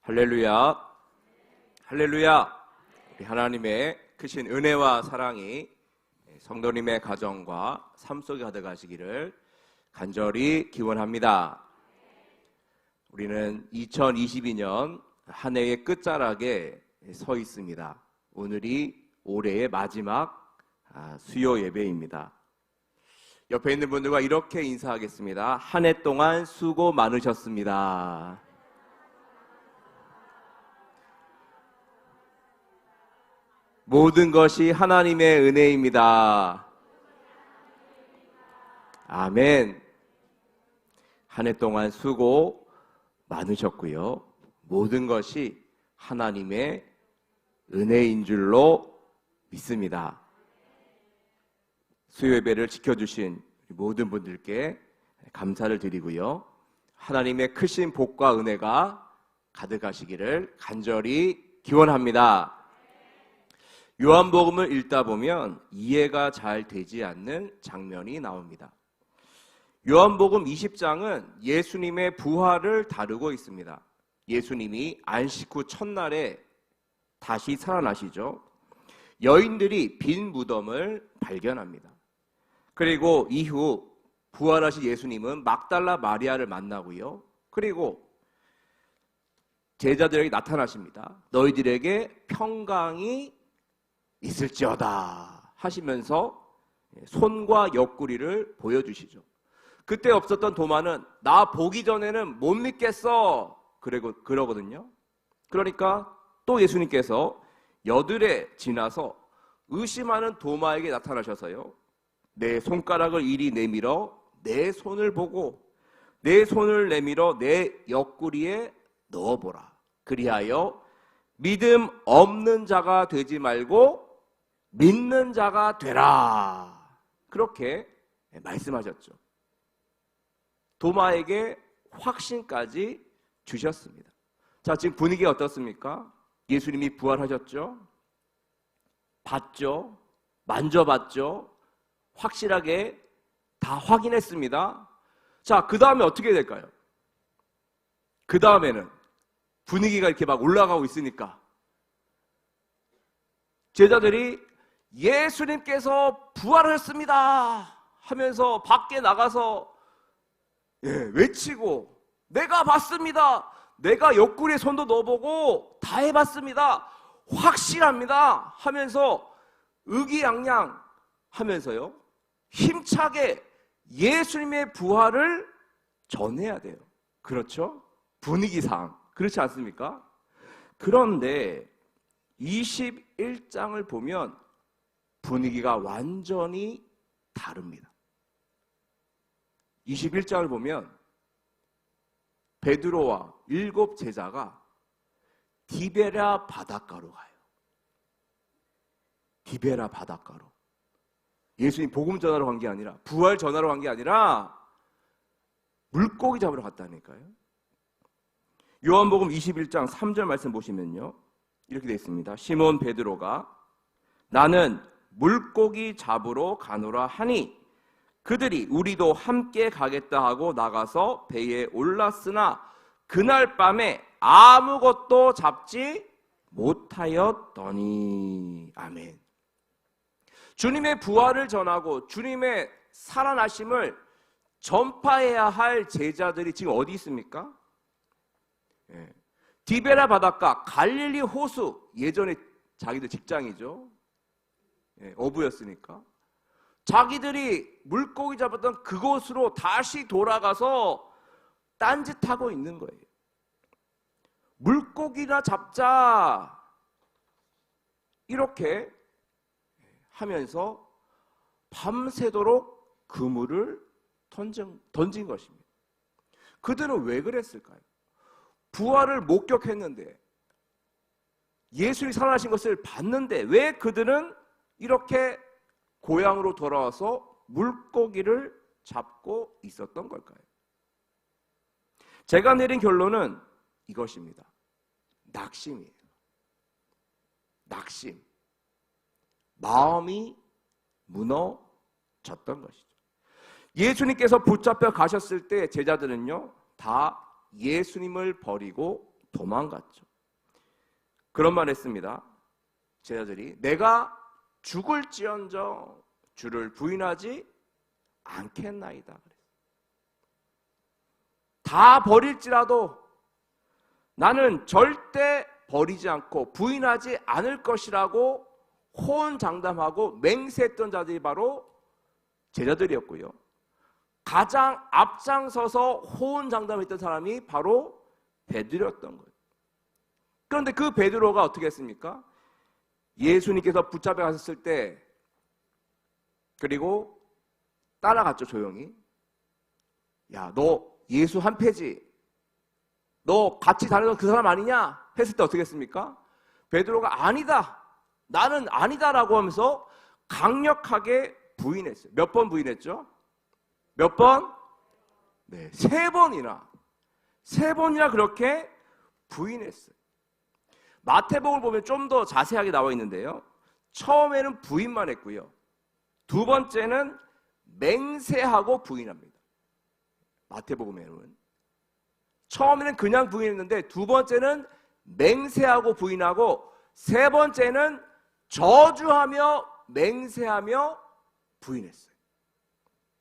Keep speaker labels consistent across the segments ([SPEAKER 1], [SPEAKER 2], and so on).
[SPEAKER 1] 할렐루야, 할렐루야. 우리 하나님의 크신 은혜와 사랑이 성도님의 가정과 삶 속에 가득하시기를 간절히 기원합니다. 우리는 2022년 한 해의 끝자락에 서 있습니다. 오늘이 올해의 마지막 수요 예배입니다. 옆에 있는 분들과 이렇게 인사하겠습니다. 한 해 동안 수고 많으셨습니다. 모든 것이 하나님의 은혜입니다. 아멘. 한 해 동안 수고 많으셨고요. 모든 것이 하나님의 은혜인 줄로 믿습니다. 수요 예배를 지켜주신 모든 분들께 감사를 드리고요. 하나님의 크신 복과 은혜가 가득하시기를 간절히 기원합니다. 요한복음을 읽다 보면 이해가 잘 되지 않는 장면이 나옵니다. 요한복음 20장은 예수님의 부활을 다루고 있습니다. 예수님이 안식 후 첫날에 다시 살아나시죠. 여인들이 빈 무덤을 발견합니다. 그리고 이후 부활하신 예수님은 막달라 마리아를 만나고요. 그리고 제자들에게 나타나십니다. 너희들에게 평강이 있을지어다 하시면서 손과 옆구리를 보여주시죠. 그때 없었던 도마는 나 보기 전에는 못 믿겠어 그러거든요. 그러니까 또 예수님께서 여드레 지나서 의심하는 도마에게 나타나셔서요, 내 손가락을 이리 내밀어 내 손을 보고 내 손을 내밀어 내 옆구리에 넣어보라. 그리하여 믿음 없는 자가 되지 말고 믿는 자가 되라. 그렇게 말씀하셨죠. 도마에게 확신까지 주셨습니다. 자, 지금 분위기가 어떻습니까? 예수님이 부활하셨죠? 봤죠? 만져봤죠? 확실하게 다 확인했습니다. 자, 그 다음에 어떻게 될까요? 그 다음에는 분위기가 이렇게 막 올라가고 있으니까 제자들이 예수님께서 부활하셨습니다 하면서 밖에 나가서 외치고, 내가 봤습니다, 내가 옆구리에 손도 넣어보고 다 해봤습니다, 확실합니다 하면서 의기양양 하면서요, 힘차게 예수님의 부활을 전해야 돼요. 그렇죠? 분위기상 그렇지 않습니까? 그런데 21장을 보면 분위기가 완전히 다릅니다. 21장을 보면 베드로와 7 제자가 디베랴 바닷가로 가요. 디베랴 바닷가로. 예수님 복음 전하러 간 게 아니라, 부활 전하러 간 게 아니라 물고기 잡으러 갔다니까요. 요한복음 21장 3절 말씀 보시면요, 이렇게 되어 있습니다. 시몬 베드로가 나는 물고기 잡으러 가노라 하니 그들이 우리도 함께 가겠다 하고 나가서 배에 올랐으나 그날 밤에 아무것도 잡지 못하였더니. 아멘. 주님의 부활을 전하고 주님의 살아나심을 전파해야 할 제자들이 지금 어디 있습니까? 디베랴 바닷가, 갈릴리 호수, 예전에 자기들 직장이죠. 어부였으니까 자기들이 물고기 잡았던 그곳으로 다시 돌아가서 딴짓하고 있는 거예요. 물고기나 잡자 이렇게 하면서 밤새도록 그물을 던진 것입니다. 그들은 왜 그랬을까요? 부활을 목격했는데, 예수님이 살아나신 것을 봤는데 왜 그들은 이렇게 고향으로 돌아와서 물고기를 잡고 있었던 걸까요? 제가 내린 결론은 이것입니다. 낙심이에요. 낙심. 마음이 무너졌던 것이죠. 예수님께서 붙잡혀 가셨을 때 제자들은요, 다 예수님을 버리고 도망갔죠. 그런 말 했습니다. 제자들이 내가 죽을지언정 주를 부인하지 않겠나이다. 다 버릴지라도 나는 절대 버리지 않고 부인하지 않을 것이라고 호언장담하고 맹세했던 자들이 바로 제자들이었고요. 가장 앞장서서 호언장담했던 사람이 바로 베드로였던 거예요. 그런데 그 베드로가 어떻게 했습니까? 예수님께서 붙잡혀 가셨을 때 그리고 따라갔죠. 조용히. 야, 너 예수 한 패지? 너 같이 다니던 그 사람 아니냐? 했을 때 어떻게 했습니까? 베드로가 아니다. 나는 아니다라고 하면서 강력하게 부인했어요. 몇 번 부인했죠? 몇 번? 네, 3번이나. 3번이나 그렇게 부인했어요. 마태복음을 보면 좀 더 자세하게 나와 있는데요. 처음에는 부인만 했고요. 2번째는 맹세하고 부인합니다. 마태복음에는. 처음에는 그냥 부인했는데 2번째는 맹세하고 부인하고 3번째는 저주하며 맹세하며 부인했어요.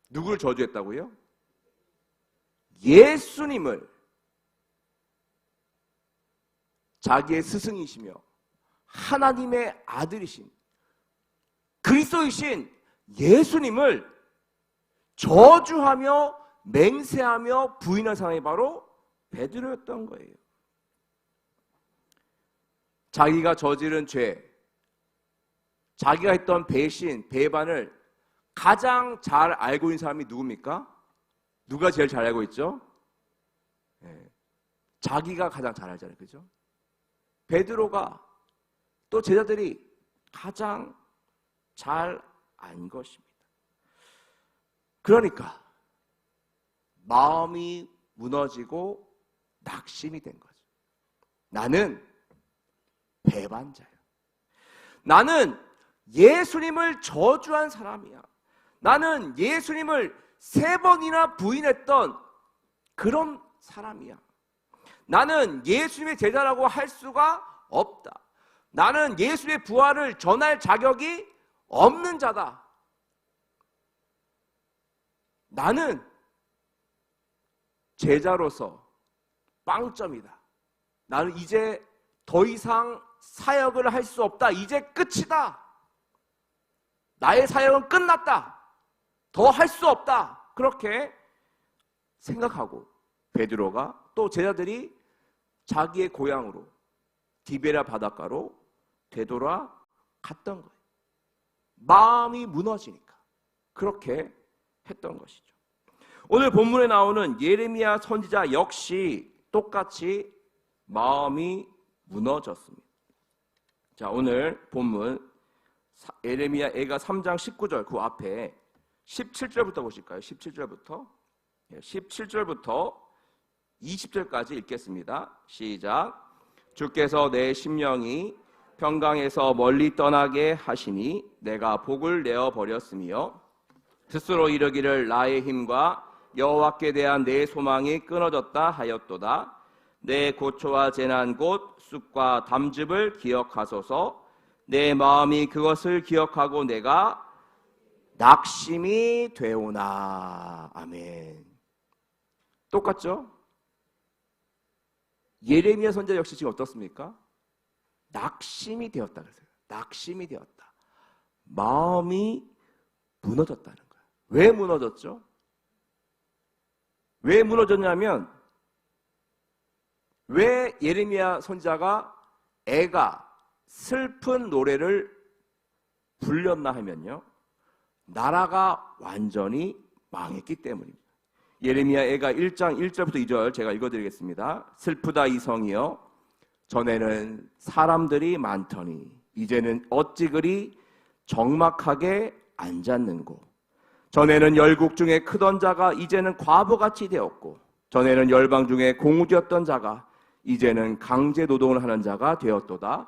[SPEAKER 1] 누구를 저주했다고요? 예수님을 자기의 스승이시며 하나님의 아들이신 그리스도이신 예수님을 저주하며 맹세하며 부인한 사람이 바로 베드로였던 거예요. 자기가 저지른 죄, 자기가 했던 배신, 배반을 가장 잘 알고 있는 사람이 누굽니까? 누가 제일 잘 알고 있죠? 네. 자기가 가장 잘 알잖아요. 그죠? 베드로가 또 제자들이 가장 잘 안 것입니다. 그러니까 마음이 무너지고 낙심이 된 거죠. 나는 배반자야. 나는 예수님을 저주한 사람이야. 나는 예수님을 3번이나 부인했던 그런 사람이야. 나는 예수님의 제자라고 할 수가 없다. 나는 예수의 부활을 전할 자격이 없는 자다. 나는 제자로서 빵점이다. 나는 이제 더 이상 사역을 할 수 없다. 이제 끝이다. 나의 사역은 끝났다. 더 할 수 없다. 그렇게 생각하고 베드로가 또 제자들이 자기의 고향으로 디베랴 바닷가로 되돌아갔던 거예요. 마음이 무너지니까 그렇게 했던 것이죠. 오늘 본문에 나오는 예레미야 선지자 역시 똑같이 마음이 무너졌습니다. 자, 오늘 본문 예레미야 애가 3장 19절 그 앞에 17절부터 보실까요? 17절부터 20절까지 읽겠습니다. 시작. 주께서 내 심령이 평강에서 멀리 떠나게 하시니 내가 복을 내어버렸으며 스스로 이르기를 나의 힘과 여호와께 대한 내 소망이 끊어졌다 하였도다. 내 고초와 재난 곧 쑥과 담즙을 기억하소서. 내 마음이 그것을 기억하고 내가 낙심이 되오나. 아멘. 똑같죠? 예레미야 선지자 역시 지금 어떻습니까? 낙심이 되었다 그랬어요. 낙심이 되었다. 마음이 무너졌다는 거예요. 왜 무너졌죠? 왜 무너졌냐면 왜 예레미야 선지자가 애가 슬픈 노래를 불렸나 하면요. 나라가 완전히 망했기 때문입니다. 예레미야 애가 1장 1절부터 2절 제가 읽어드리겠습니다. 슬프다 이 성이여 전에는 사람들이 많더니 이제는 어찌 그리 적막하게 앉았는고. 전에는 열국 중에 크던 자가 이제는 과부같이 되었고 전에는 열방 중에 공우되었던 자가 이제는 강제 노동을 하는 자가 되었도다.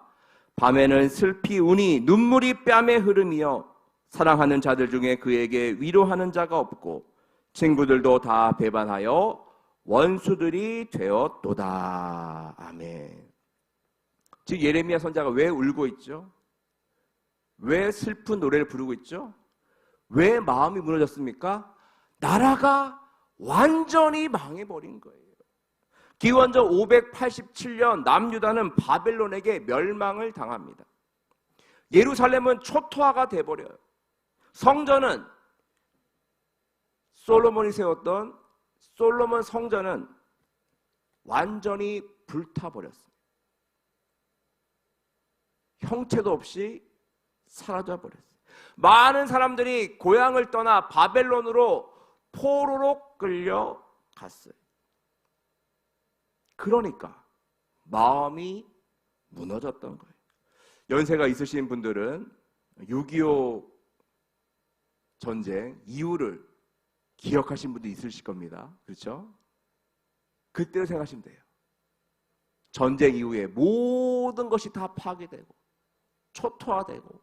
[SPEAKER 1] 밤에는 슬피 우니 눈물이 뺨에 흐름이여 사랑하는 자들 중에 그에게 위로하는 자가 없고 친구들도 다 배반하여 원수들이 되었도다. 아멘. 지금 예레미야 선지자가 왜 울고 있죠? 왜 슬픈 노래를 부르고 있죠? 왜 마음이 무너졌습니까? 나라가 완전히 망해버린 거예요. 기원전 587년 남유다는 바벨론에게 멸망을 당합니다. 예루살렘은 초토화가 돼버려요. 성전은 솔로몬이 세웠던 솔로몬 성전은 완전히 불타버렸습니다. 형체도 없이 사라져버렸어요. 많은 사람들이 고향을 떠나 바벨론으로 포로로 끌려갔어요. 그러니까 마음이 무너졌던 거예요. 연세가 있으신 분들은 6.25 전쟁 이후를 기억하신 분도 있으실 겁니다. 그렇죠? 그때를 생각하시면 돼요. 전쟁 이후에 모든 것이 다 파괴되고 초토화되고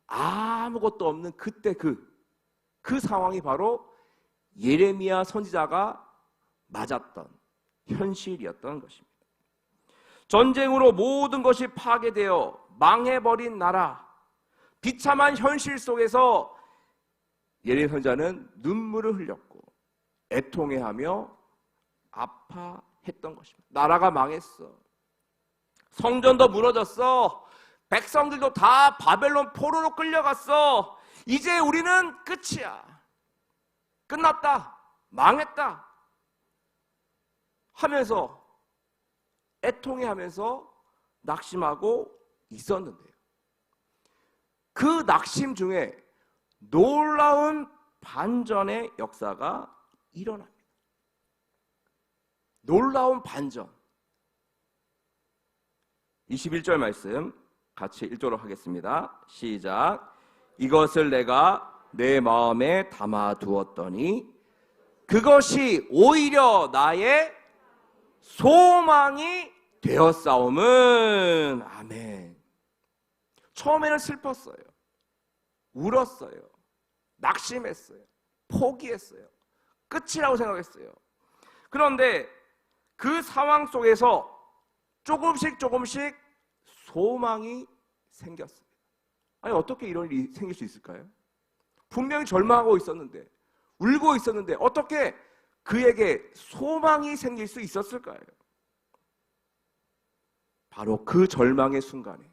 [SPEAKER 1] 아무것도 없는 그때 그 상황이 바로 예레미야 선지자가 맞았던 현실이었던 것입니다. 전쟁으로 모든 것이 파괴되어 망해버린 나라, 비참한 현실 속에서 예레미야 선지자는 눈물을 흘렸고 애통해하며 아파했던 것입니다. 나라가 망했어. 성전도 무너졌어. 백성들도 다 바벨론 포로로 끌려갔어. 이제 우리는 끝이야. 끝났다. 망했다. 하면서 애통해하면서 낙심하고 있었는데요. 그 낙심 중에 놀라운 반전의 역사가 일어납니다. 놀라운 반전. 21절 말씀 같이 읽도록 하겠습니다. 시작. 이것을 내가 내 마음에 담아두었더니 그것이 오히려 나의 소망이 되었사옴은. 아멘. 처음에는 슬펐어요. 울었어요. 낙심했어요. 포기했어요. 끝이라고 생각했어요. 그런데 그 상황 속에서 조금씩 소망이 생겼습니다. 아니, 어떻게 이런 일이 생길 수 있을까요? 분명히 절망하고 있었는데, 울고 있었는데 어떻게 그에게 소망이 생길 수 있었을까요? 바로 그 절망의 순간에,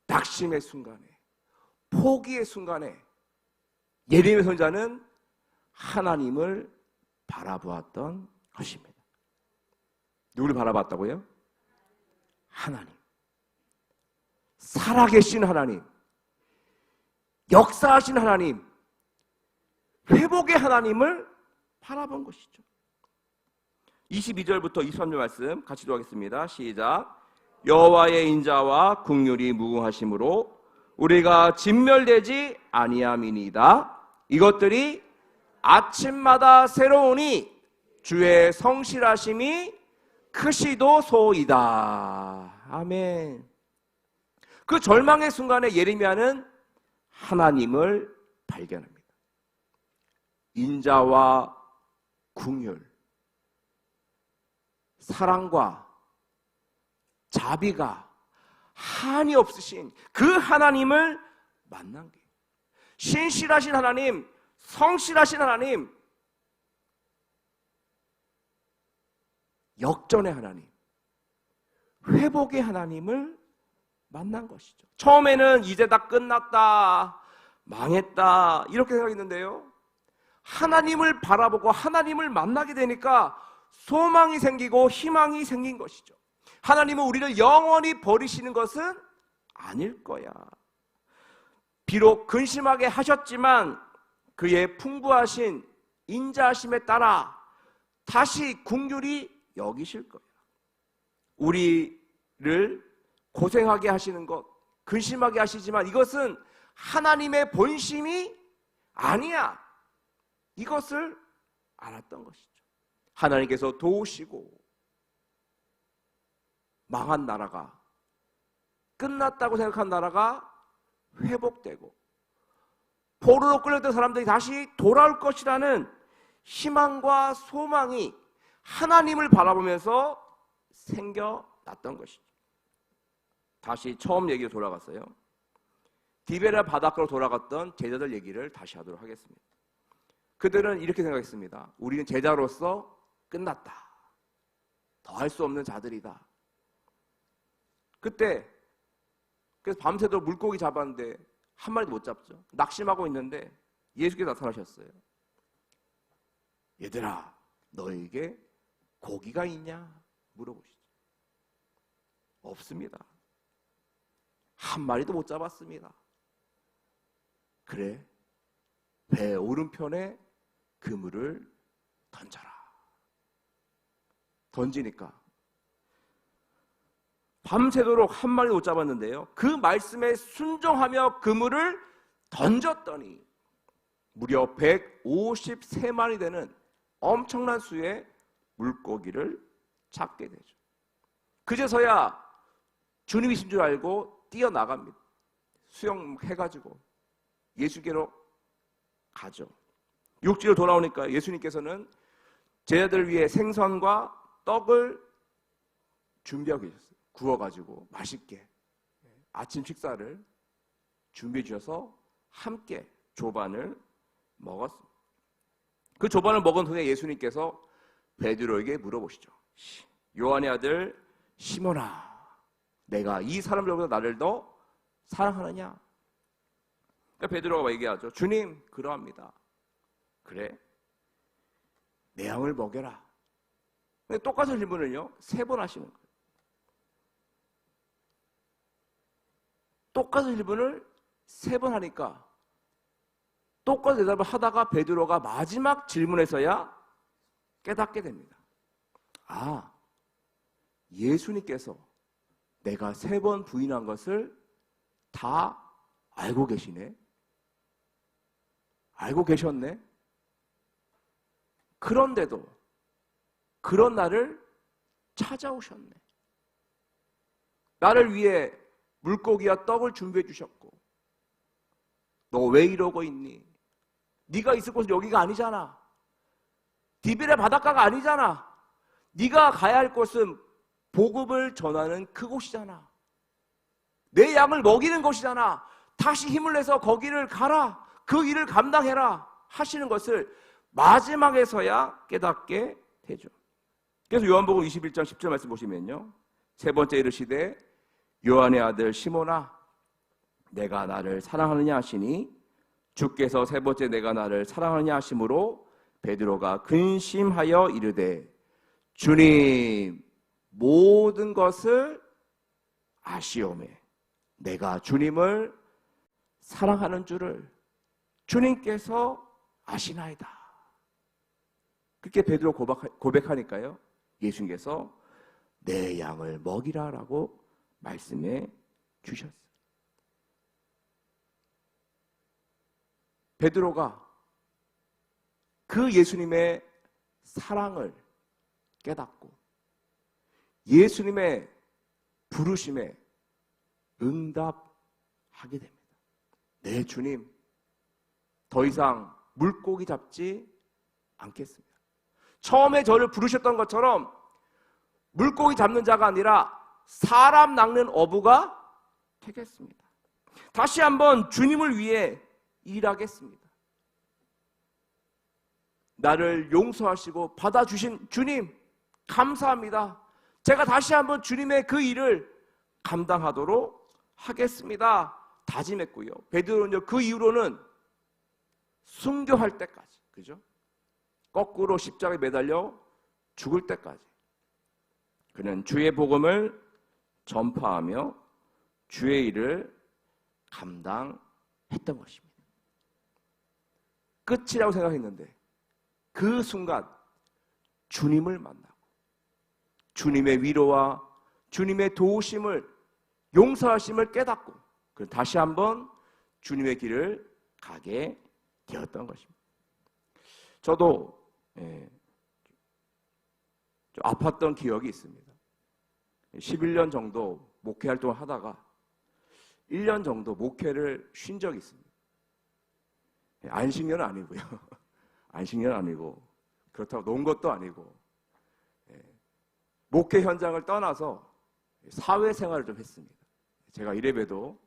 [SPEAKER 1] 낙심의 순간에, 포기의 순간에 예레미야 선지자는 하나님을 바라보았던 것입니다. 누구를 바라봤다고요? 하나님. 살아계신 하나님, 역사하신 하나님, 회복의 하나님을 바라본 것이죠. 22절부터 23절 말씀 같이 읽겠습니다. 시작. 여호와의 인자와 긍휼이 무궁하심으로 우리가 진멸되지 아니함이니이다. 이것들이 아침마다 새로우니 주의 성실하심이 크시도소이다. 아멘. 그 절망의 순간에 예레미야는 하나님을 발견합니다. 인자와 긍휼, 사랑과 자비가 한이 없으신 그 하나님을 만난 게, 신실하신 하나님, 성실하신 하나님, 역전의 하나님, 회복의 하나님을 만난 것이죠. 처음에는 이제 다 끝났다, 망했다 이렇게 생각했는데요, 하나님을 바라보고 하나님을 만나게 되니까 소망이 생기고 희망이 생긴 것이죠. 하나님은 우리를 영원히 버리시는 것은 아닐 거야. 비록 근심하게 하셨지만 그의 풍부하신 인자하심에 따라 다시 긍휼히 여기실 거야. 우리를 고생하게 하시는 것, 근심하게 하시지만 이것은 하나님의 본심이 아니야. 이것을 알았던 것이죠. 하나님께서 도우시고 망한 나라가, 끝났다고 생각한 나라가 회복되고 포로로 끌려던 사람들이 다시 돌아올 것이라는 희망과 소망이 하나님을 바라보면서 생겨났던 것이죠. 다시 처음 얘기로 돌아갔어요. 디베라 바닷가로 돌아갔던 제자들 얘기를 다시 하도록 하겠습니다. 그들은 이렇게 생각했습니다. 우리는 제자로서 끝났다. 더 할 수 없는 자들이다. 그때 그래서 밤새도록 물고기 잡았는데 한 마리도 못 잡죠. 낙심하고 있는데 예수께서 나타나셨어요. 얘들아, 너에게 고기가 있냐? 물어보시죠. 없습니다. 한 마리도 못 잡았습니다. 그래, 배 오른편에 그물을 던져라. 던지니까 밤새도록 한 마리도 못 잡았는데요, 그 말씀에 순종하며 그물을 던졌더니 무려 153마리 되는 엄청난 수의 물고기를 잡게 되죠. 그제서야 주님이신 줄 알고 뛰어나갑니다. 수영해가지고 예수께로 가죠. 육지로 돌아오니까 예수님께서는 제자들을 위해 생선과 떡을 준비하고 계셨어요. 구워가지고 맛있게 아침 식사를 준비해 주셔서 함께 조반을 먹었습니다. 그 조반을 먹은 후에 예수님께서 베드로에게 물어보시죠. 요한의 아들 시몬아, 내가 이 사람들보다 나를 더 사랑하느냐? 그러니까 베드로가 얘기하죠. 주님, 그러합니다. 그래, 내 양을 먹여라. 근데 똑같은 질문을요 3번 하시는 거예요. 똑같은 질문을 3번 하니까 똑같은 대답을 하다가 베드로가 마지막 질문에서야 깨닫게 됩니다. 아, 예수님께서 내가 3번 부인한 것을 다 알고 계시네. 알고 계셨네. 그런데도 그런 나를 찾아오셨네. 나를 위해 물고기와 떡을 준비해 주셨고, 너 왜 이러고 있니? 네가 있을 곳은 여기가 아니잖아. 디베랴 바닷가가 아니잖아. 네가 가야 할 곳은 복음을 전하는 그곳이잖아. 내 양을 먹이는 곳이잖아. 다시 힘을 내서 거기를 가라. 그 일을 감당해라 하시는 것을 마지막에서야 깨닫게 되죠. 그래서 요한복음 21장 10절 말씀 보시면요, 3번째 이르시되 요한의 아들 시몬아, 내가 나를 사랑하느냐 하시니 주께서 3번째 내가 나를 사랑하느냐 하심으로 베드로가 근심하여 이르되 주님, 모든 것을 아시오매 내가 주님을 사랑하는 줄을 주님께서 아시나이다. 그렇게 베드로 고백하니까요, 예수님께서 내 양을 먹이라라고 말씀해 주셨어요. 베드로가 그 예수님의 사랑을 깨닫고 예수님의 부르심에 응답하게 됩니다. 네, 주님, 더 이상 물고기 잡지 않겠습니다. 처음에 저를 부르셨던 것처럼 물고기 잡는 자가 아니라 사람 낚는 어부가 되겠습니다. 다시 한번 주님을 위해 일하겠습니다. 나를 용서하시고 받아주신 주님, 감사합니다. 제가 다시 한번 주님의 그 일을 감당하도록 하겠습니다. 다짐했고요. 베드로는요, 그 이후로는 순교할 때까지, 그죠? 거꾸로 십자가에 매달려 죽을 때까지 그는 주의 복음을 전파하며 주의 일을 감당했던 것입니다. 끝이라고 생각했는데 그 순간 주님을 만나고 주님의 위로와 주님의 도우심을, 용서하심을 깨닫고 다시 한번 주님의 길을 가게 되었던 것입니다. 저도 좀 아팠던 기억이 있습니다. 11년 정도 목회 활동을 하다가 1년 정도 목회를 쉰 적이 있습니다. 안식년은 아니고요. 안식년은 아니고 그렇다고 논 것도 아니고 목회 현장을 떠나서 사회생활을 좀 했습니다. 제가 이래봬도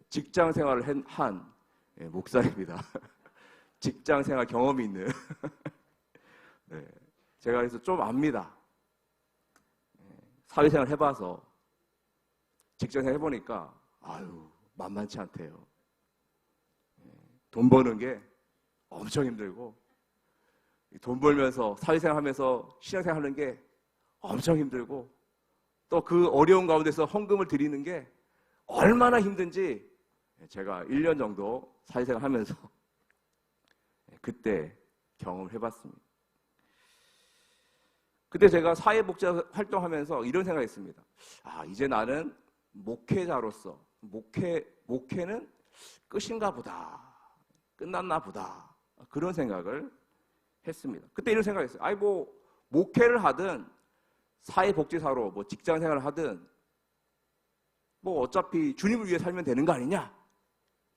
[SPEAKER 1] 직장 생활을 한 목사입니다. 직장 생활 경험이 있는 네, 제가 그래서 좀 압니다. 사회생활 해봐서 직장생활 해보니까 아유 만만치 않대요. 돈 버는 게 엄청 힘들고 돈 벌면서 사회생활 하면서 신앙생활 하는 게 엄청 힘들고 또 그 어려운 가운데서 헌금을 드리는 게 얼마나 힘든지 제가 1년 정도 사회생활 하면서 그때 경험을 해봤습니다. 그때 제가 사회복지사 활동하면서 이런 생각했습니다. 아, 이제 나는 목회자로서 목회는 끝인가 보다. 끝났나 보다. 그런 생각을 했습니다. 그때 이런 생각했어요. 아니 뭐 목회를 하든 사회복지사로 뭐 직장생활을 하든 뭐 어차피 주님을 위해 살면 되는 거 아니냐?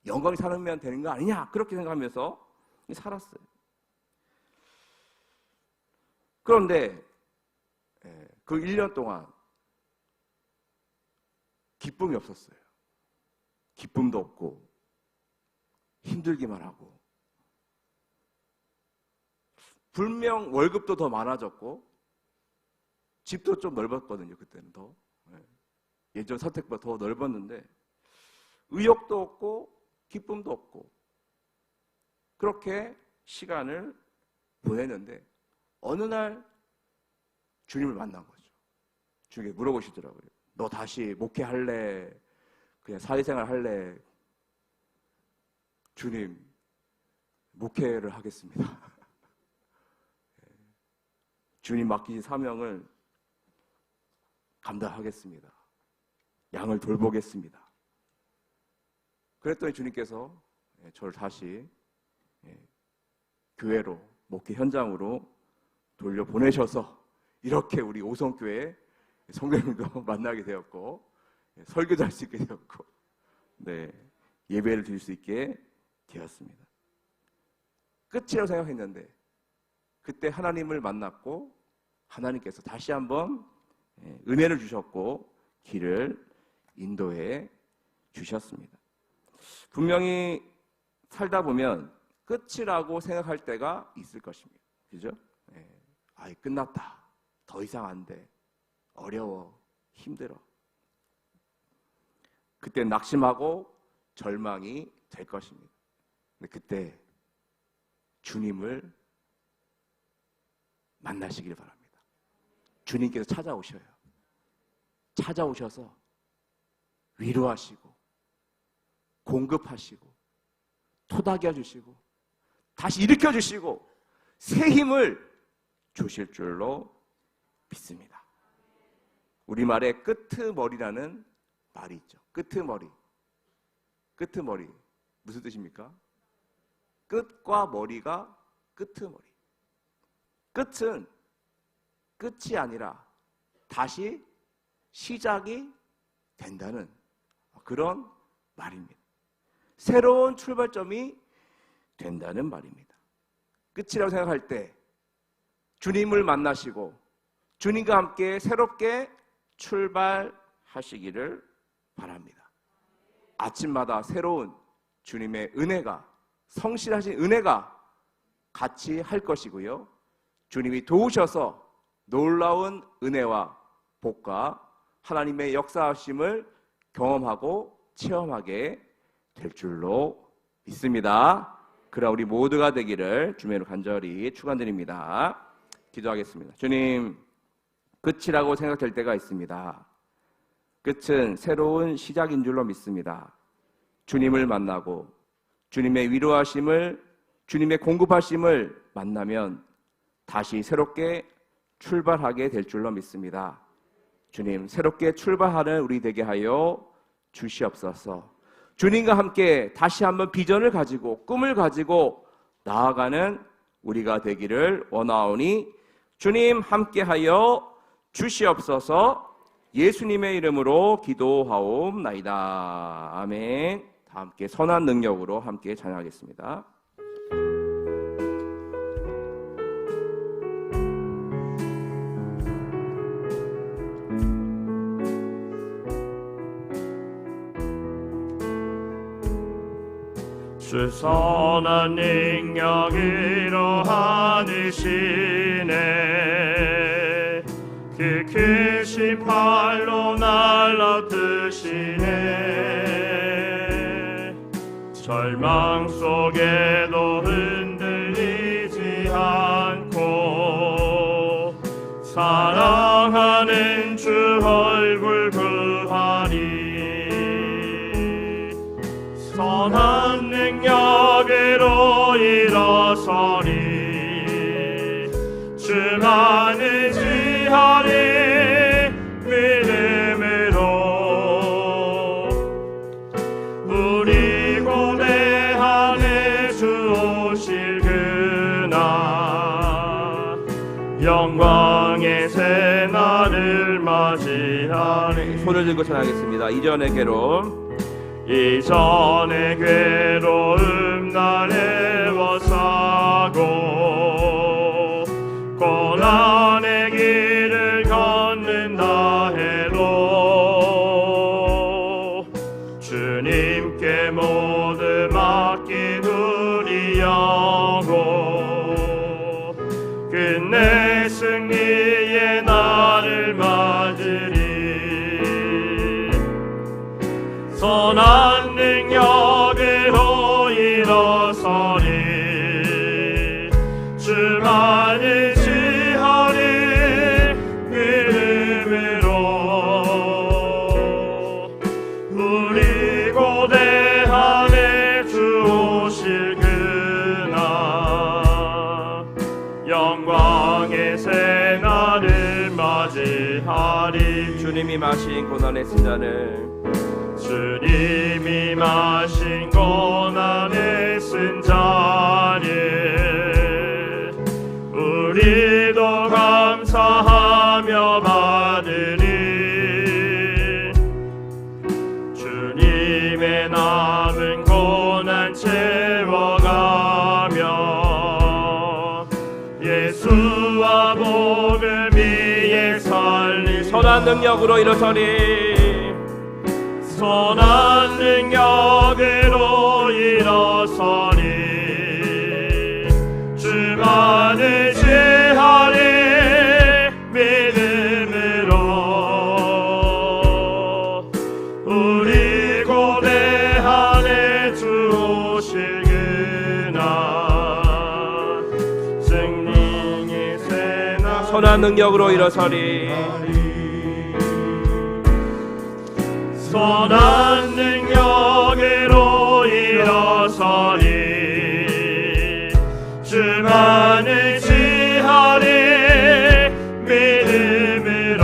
[SPEAKER 1] 영광이 살면 되는 거 아니냐? 그렇게 생각하면서 살았어요. 그런데 그 1년 동안 기쁨이 없었어요. 기쁨도 없고 힘들기만 하고 분명 월급도 더 많아졌고 집도 좀 넓었거든요. 그때는 더 예전 선택보다 더 넓었는데 의욕도 없고 기쁨도 없고 그렇게 시간을 보냈는데 어느 날 주님을 만난 거죠. 주님이 물어보시더라고요. 너 다시 목회할래? 그냥 사회생활 할래? 주님, 목회를 하겠습니다. 주님 맡기신 사명을 감당하겠습니다. 양을 돌보겠습니다. 그랬더니 주님께서 저를 다시 교회로, 목회 현장으로 돌려보내셔서 이렇게 우리 오성교회 성도님도 만나게 되었고 설교도 할 수 있게 되었고 네, 예배를 드릴 수 있게 되었습니다. 끝이라고 생각했는데 그때 하나님을 만났고 하나님께서 다시 한번 은혜를 주셨고 길을 인도해 주셨습니다. 분명히 살다 보면 끝이라고 생각할 때가 있을 것입니다. 그죠? 아이 끝났다. 더 이상 안 돼. 어려워. 힘들어. 그때 낙심하고 절망이 될 것입니다. 근데 그때 주님을 만나시길 바랍니다. 주님께서 찾아오셔요. 찾아오셔서 위로하시고 공급하시고 토닥여 주시고 다시 일으켜 주시고 새 힘을 주실 줄로 믿습니다. 우리말에 끄트머리라는 말이 있죠. 끄트머리. 끄트머리. 무슨 뜻입니까? 끝과 머리가 끄트머리. 끝은 끝이 아니라 다시 시작이 된다는 그런 말입니다. 새로운 출발점이 된다는 말입니다. 끝이라고 생각할 때 주님을 만나시고 주님과 함께 새롭게 출발하시기를 바랍니다. 아침마다 새로운 주님의 은혜가 성실하신 은혜가 같이 할 것이고요. 주님이 도우셔서 놀라운 은혜와 복과 하나님의 역사하심을 경험하고 체험하게 될 줄로 믿습니다. 그러나 우리 모두가 되기를 주님으로 간절히 축원드립니다. 기도하겠습니다. 주님, 끝이라고 생각될 때가 있습니다. 끝은 새로운 시작인 줄로 믿습니다. 주님을 만나고 주님의 위로하심을, 주님의 공급하심을 만나면 다시 새롭게 출발하게 될 줄로 믿습니다. 주님, 새롭게 출발하는 우리 되게 하여 주시옵소서. 주님과 함께 다시 한번 비전을 가지고 꿈을 가지고 나아가는 우리가 되기를 원하오니 주님 함께하여 주시옵소서. 예수님의 이름으로 기도하옵나이다. 아멘. 다 함께 선한 능력으로 함께 찬양하겠습니다.
[SPEAKER 2] 주 선한 능력 이러하시네. 그 크신 팔로 날라뜨시네. 절망 속에도 흔들리지 않고 사랑하는 주 얼굴 구하리. 선한 능력으로 일어서리. 주만을 지하리. 믿음으로 우리 고대하네. 주 오실 그날 영광의 새날을 맞이하리.
[SPEAKER 1] 손을 들고 전하겠습니다. 이전의 괴로움,
[SPEAKER 2] 이전의 괴로움 날 애워싸고 고난의 길을 걷는다 해도 주님께 모두 맡긴 우리 영혼 끝내 승리의 날을 맞으리. 선한 능력으로 일어서리. 주만을 지하리. 믿음으로 우리 고대하네. 주 오실 그날 영광의 새날을 맞이하리.
[SPEAKER 1] 주님이 마신 고난의 쓴잔을,
[SPEAKER 2] 주님이 마신 고난의 쓴잔을 우리도 감사하며 받으리. 주님의 남은 고난 채워가며 예수와 복음 위에 살리.
[SPEAKER 1] 선한 능력으로 일어서리.
[SPEAKER 2] 선한 능력으로 일어서리. 주만을 지하리. 믿음으로 우리 고대하네. 주 오실 그날 승리의 새날.
[SPEAKER 1] 선한 능력으로 일어서리.
[SPEAKER 2] 선한 능력으로 일어서리. 주만을 지하리. 믿음으로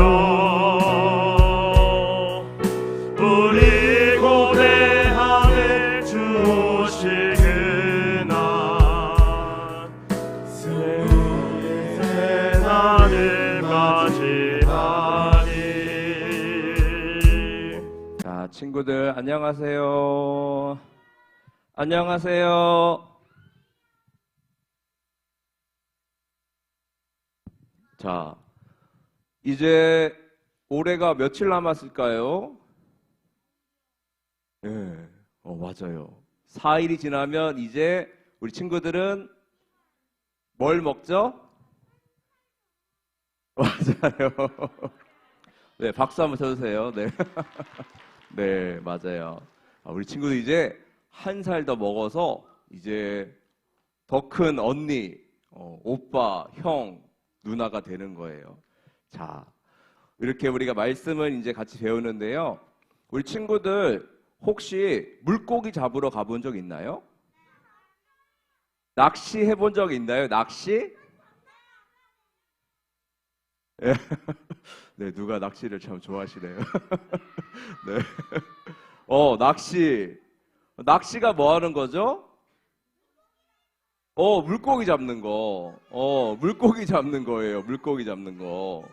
[SPEAKER 2] 우리 고대하네. 주 오실 그날 승리의 새날을 맞이하리.
[SPEAKER 1] 친구들 안녕하세요. 안녕하세요. 자, 이제 올해가 며칠 남았을까요? 네, 맞아요. 4일이 지나면 이제 우리 친구들은 뭘 먹죠? 맞아요. 네, 박수 한번 쳐주세요. 네. 네, 맞아요. 우리 친구들 이제 1살 더 먹어서 이제 더 큰 언니, 오빠, 형, 누나가 되는 거예요. 자, 이렇게 우리가 말씀을 이제 같이 배우는데요. 우리 친구들 혹시 물고기 잡으러 가본 적 있나요? 낚시 해본 적 있나요? 낚시? 네, 누가 낚시를 참 좋아하시네요. 네. 낚시. 낚시가 뭐 하는 거죠? 물고기 잡는 거. 물고기 잡는 거예요. 물고기 잡는 거.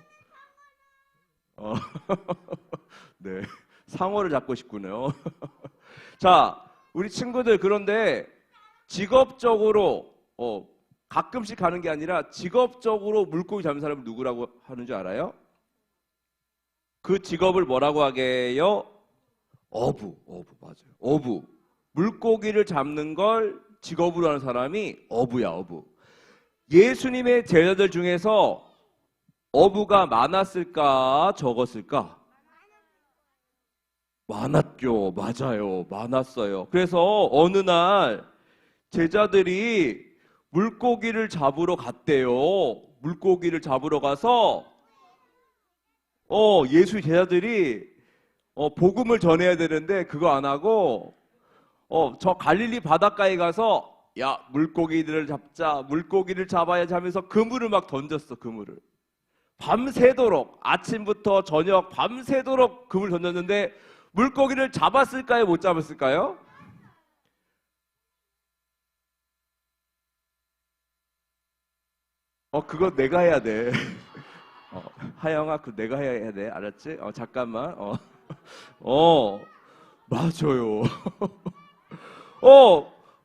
[SPEAKER 1] 네. 상어를 잡고 싶군요. 자, 우리 친구들 그런데 직업적으로 가끔씩 가는 게 아니라 직업적으로 물고기 잡는 사람은 누구라고 하는 줄 알아요? 그 직업을 뭐라고 하게요? 어부 맞아요. 어부. 물고기를 잡는 걸 직업으로 하는 사람이 어부야, 어부. 예수님의 제자들 중에서 어부가 많았을까, 적었을까? 많았죠. 맞아요. 많았어요. 그래서 어느 날 제자들이 물고기를 잡으러 갔대요. 물고기를 잡으러 가서 예수 제자들이 복음을 전해야 되는데 그거 안 하고 저 갈릴리 바닷가에 가서 야, 물고기들을 잡자, 물고기를 잡아야지 하면서 그물을 막 던졌어. 그물을 밤새도록, 아침부터 저녁 밤새도록 그물 던졌는데 물고기를 잡았을까요? 못 잡았을까요? 그거 내가 해야 돼. 하영아, 그거 내가 해야 돼. 알았지? 잠깐만. 맞아요.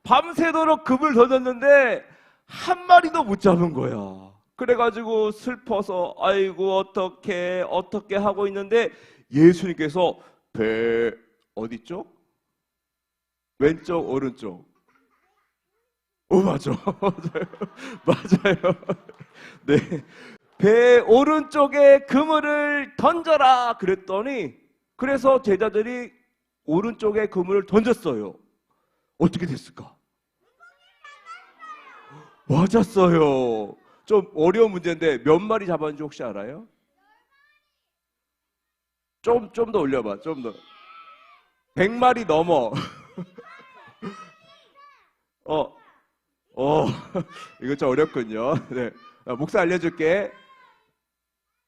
[SPEAKER 1] 밤새도록 그물 던졌는데 한 마리도 못 잡은 거야. 그래가지고 슬퍼서 아이고 어떻게 하고 있는데 예수님께서 배 어디 쪽? 왼쪽 오른쪽? 맞아. 맞아요. 네. 배 오른쪽에 그물을 던져라 그랬더니 그래서 제자들이 오른쪽에 그물을 던졌어요. 어떻게 됐을까? 맞았어요. 좀 어려운 문제인데 몇 마리 잡았는지 혹시 알아요? 좀 더 올려봐. 좀 더. 100마리 넘어. 이거 좀 어렵군요. 네. 목사 알려줄게.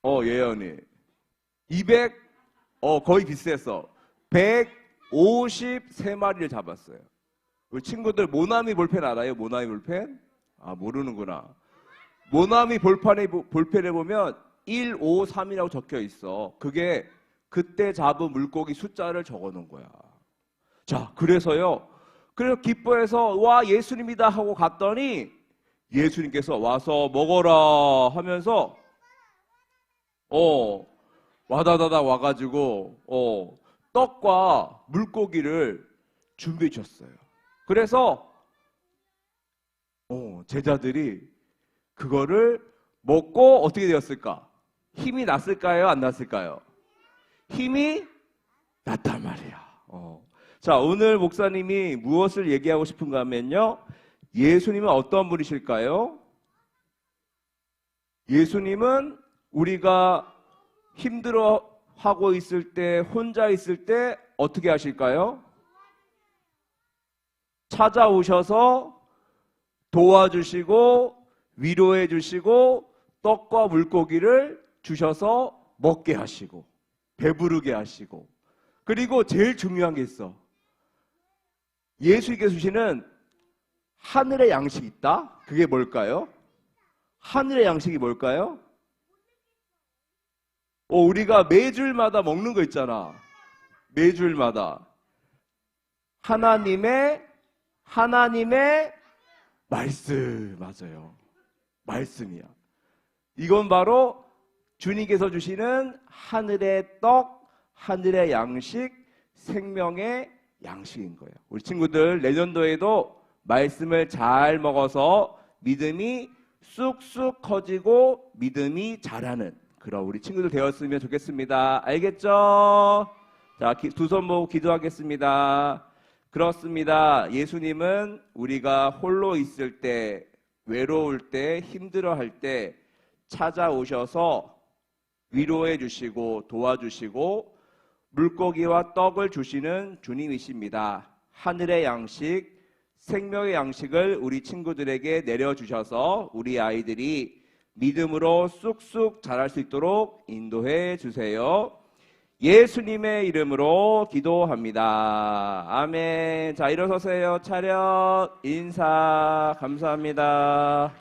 [SPEAKER 1] 예언이. 200, 거의 비슷했어. 153마리를 잡았어요. 우리 친구들 모나미 볼펜 알아요? 모나미 볼펜? 모르는구나. 모나미 볼펜에 보면 153이라고 적혀 있어. 그게 그때 잡은 물고기 숫자를 적어 놓은 거야. 자, 그래서 기뻐해서 와, 예수님이다 하고 갔더니 예수님께서 와서 먹어라 하면서 와다다다 와가지고 떡과 물고기를 준비해 주셨어요. 그래서 제자들이 그거를 먹고 어떻게 되었을까? 힘이 났을까요? 안 났을까요? 힘이 났단 말이야. 자, 오늘 목사님이 무엇을 얘기하고 싶은가 하면요, 예수님은 어떤 분이실까요? 예수님은 우리가 힘들어하고 있을 때, 혼자 있을 때 어떻게 하실까요? 찾아오셔서 도와주시고 위로해 주시고 떡과 물고기를 주셔서 먹게 하시고 배부르게 하시고, 그리고 제일 중요한 게 있어. 예수님께서 주시는 하늘의 양식이 있다? 그게 뭘까요? 하늘의 양식이 뭘까요? 우리가 매주일마다 먹는 거 있잖아. 매주일마다. 하나님의 말씀. 맞아요. 말씀이야. 이건 바로 주님께서 주시는 하늘의 떡, 하늘의 양식, 생명의 양식인 거예요. 우리 친구들 내년도에도 말씀을 잘 먹어서 믿음이 쑥쑥 커지고 믿음이 자라는 그런 우리 친구들 되었으면 좋겠습니다. 알겠죠? 자, 두 손 모으고 기도하겠습니다. 그렇습니다. 예수님은 우리가 홀로 있을 때, 외로울 때, 힘들어할 때 찾아오셔서 위로해 주시고 도와주시고 물고기와 떡을 주시는 주님이십니다. 하늘의 양식, 생명의 양식을 우리 친구들에게 내려주셔서 우리 아이들이 믿음으로 쑥쑥 자랄 수 있도록 인도해 주세요. 예수님의 이름으로 기도합니다. 아멘. 자, 일어서세요. 차렷, 인사, 감사합니다.